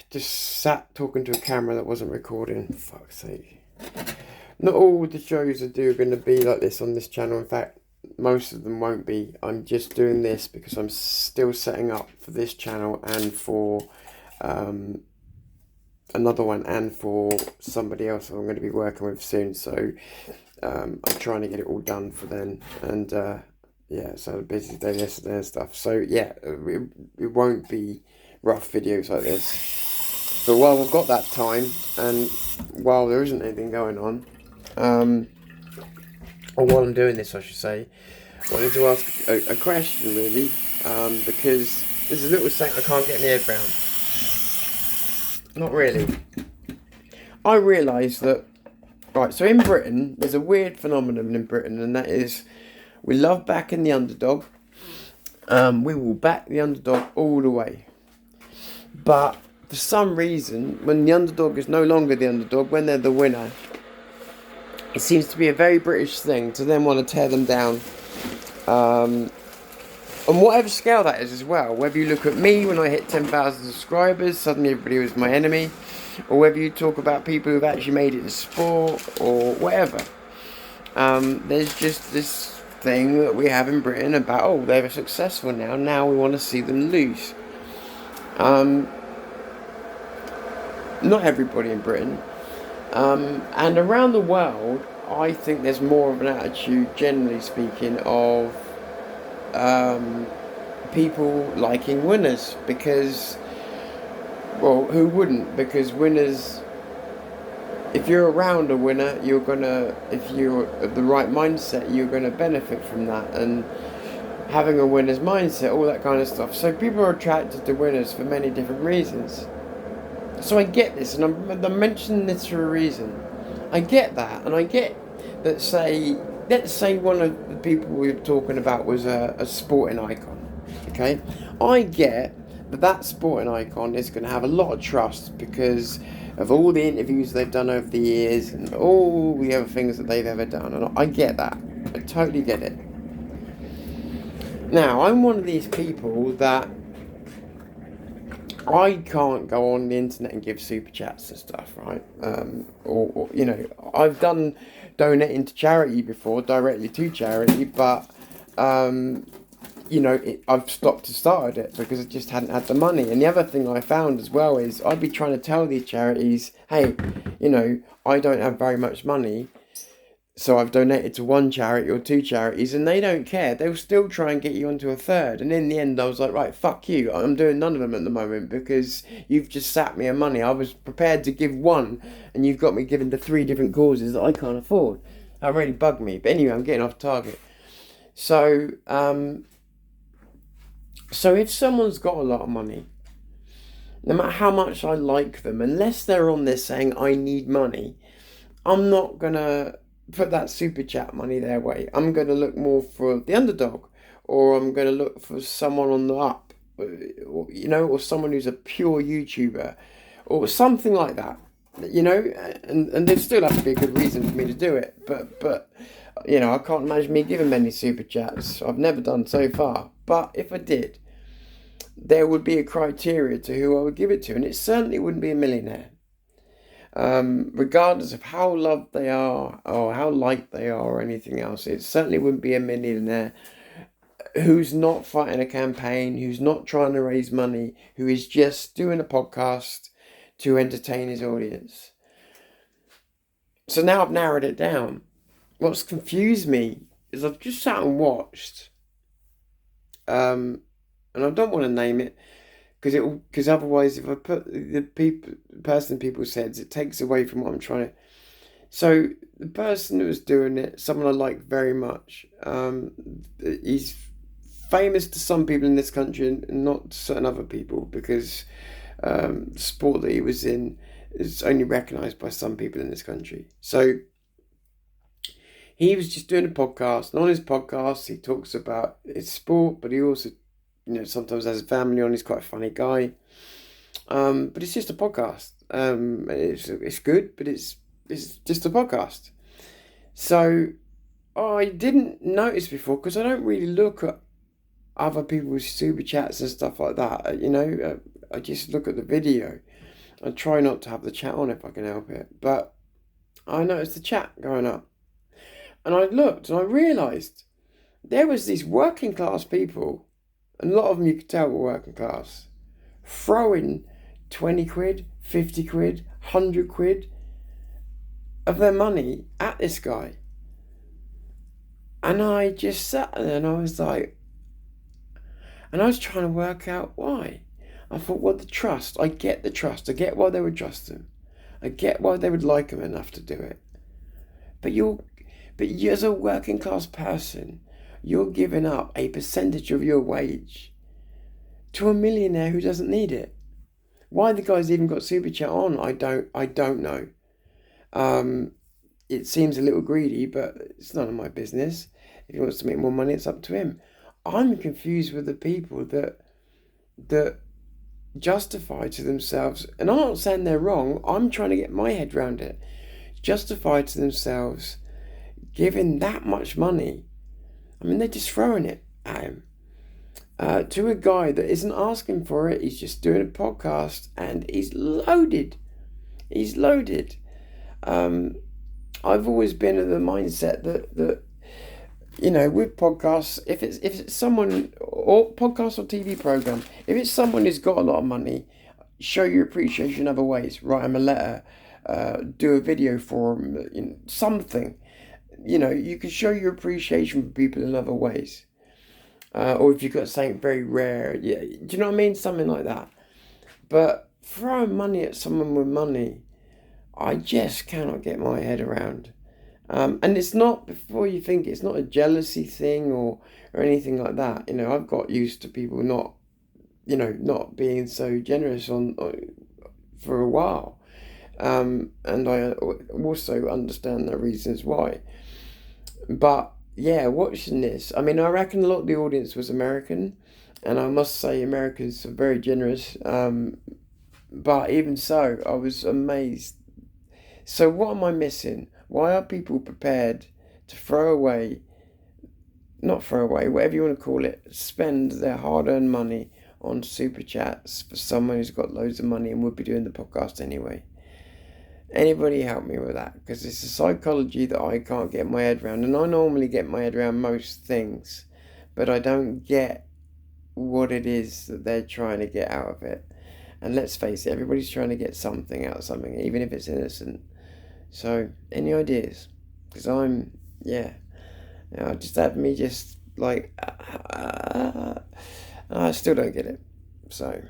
just sat talking to a camera that wasn't recording. For fuck's sake. Not all the shows I do are going to be like this on this channel. In fact, most of them won't be. I'm just doing this because I'm still setting up for this channel and for another one and for somebody else I'm going to be working with soon. So I'm trying to get it all done for then. And yeah, so a busy day yesterday and stuff. So yeah, it won't be rough videos like this. But while I've got that time and while there isn't anything going on, or while I'm doing this, I should say, I wanted to ask a question, really, because there's a little thing I can't get my head around. Not really. I realise that, right, so in Britain, there's a weird phenomenon in Britain, and that is, we love backing the underdog. We will back the underdog all the way. But for some reason, when the underdog is no longer the underdog, when they're the winner, it seems to be a very British thing to then want to tear them down. On whatever scale that is as well. Whether you look at me when I hit 10,000 subscribers, suddenly everybody was my enemy. Or whether you talk about people who've actually made it in sport or whatever. There's just this thing that we have in Britain about, oh, they're successful now we want to see them lose. Not everybody in Britain. And around the world, I think there's more of an attitude, generally speaking, of people liking winners, because, well, who wouldn't? Because winners, if you're around a winner, you're gonna, if you're of the right mindset, you're gonna benefit from that, and having a winner's mindset, all that kind of stuff. So people are attracted to winners for many different reasons. So I get this, and I'm mentioning this for a reason. I get that, and I get that, let's say one of the people we were talking about was a sporting icon, okay? I get that sporting icon is going to have a lot of trust because of all the interviews they've done over the years and all the other things that they've ever done, and I get that. I totally get it. Now, I'm one of these people that I can't go on the internet and give super chats and stuff, right? Or you know, I've done donating to charity before, directly to charity, but you know, I've stopped to start it because I just hadn't had the money. And the other thing I found as well is I'd be trying to tell these charities, hey, you know, I don't have very much money, so I've donated to one charity or two charities, and they don't care. They'll still try and get you onto a third. And in the end, I was like, right, fuck you. I'm doing none of them at the moment because you've just sat me of money. I was prepared to give one, and you've got me giving to 3 different causes that I can't afford. That really bugged me. But anyway, I'm getting off target. So, so if someone's got a lot of money, no matter how much I like them, unless they're on there saying, I need money, I'm not going to put that super chat money their way. I'm going to look more for the underdog, or I'm going to look for someone on the up, or, you know, or someone who's a pure YouTuber, or something like that, you know, and there still have to be a good reason for me to do it, but you know, I can't imagine me giving many super chats. I've never done so far, but if I did, there would be a criteria to who I would give it to, and it certainly wouldn't be a millionaire. Regardless of how loved they are or how liked they are or anything else, it certainly wouldn't be a millionaire who's not fighting a campaign, who's not trying to raise money, who is just doing a podcast to entertain his audience. So now I've narrowed it down. What's confused me is I've just sat and watched, and I don't want to name it, because otherwise, if I put the person people said, it takes away from what I'm trying to. So the person who was doing it, someone I like very much, he's famous to some people in this country and not to certain other people, because the sport that he was in is only recognised by some people in this country. So he was just doing a podcast, and on his podcast he talks about his sport, but he also, you know, sometimes has his family on. He's quite a funny guy, but it's just a podcast. It's good, but it's just a podcast. So I didn't notice before, because I don't really look at other people's super chats and stuff like that. You know, I just look at the video. I try not to have the chat on if I can help it, but I noticed the chat going up. And I looked and I realised there was these working class people, and a lot of them you could tell were working class, throwing 20 quid, 50 quid, 100 quid of their money at this guy. And I just sat there and I was like, and I was trying to work out why. I thought, well, the trust, I get the trust. I get why they would trust him. I get why they would like him enough to do it. But you, as a working class person, you're giving up a percentage of your wage to a millionaire who doesn't need it. Why the guy's even got Super Chat on, I don't know. It seems a little greedy, but it's none of my business. If he wants to make more money, it's up to him. I'm confused with the people that justify to themselves, and I'm not saying they're wrong, I'm trying to get my head around it. Justify to themselves giving that much money. I mean, they're just throwing it at him. To a guy that isn't asking for it, he's just doing a podcast and he's loaded. He's loaded. I've always been of the mindset that you know, with podcasts, if it's someone or podcast or TV program, if it's someone who's got a lot of money, show your appreciation other ways. Write them a letter, do a video for them, you know, something. You know, you can show your appreciation for people in other ways. Or if you've got something very rare, yeah, do you know what I mean? Something like that. But throwing money at someone with money, I just cannot get my head around. And it's not, before you think, it's not a jealousy thing or anything like that. You know, I've got used to people not, you know, not being so generous for a while. And I also understand the reasons why. But yeah, watching this, I mean, I reckon a lot of the audience was American, and I must say Americans are very generous. But even so, I was amazed. So what am I missing? Why are people prepared to throw away, not throw away, whatever you want to call it, spend their hard-earned money on super chats for someone who's got loads of money and would be doing the podcast anyway? Anybody help me with that? Because it's a psychology that I can't get my head around. And I normally get my head around most things, but I don't get what it is that they're trying to get out of it. And let's face it, everybody's trying to get something out of something, even if it's innocent. So, any ideas? Because yeah, you know, just had me just like, I still don't get it. So.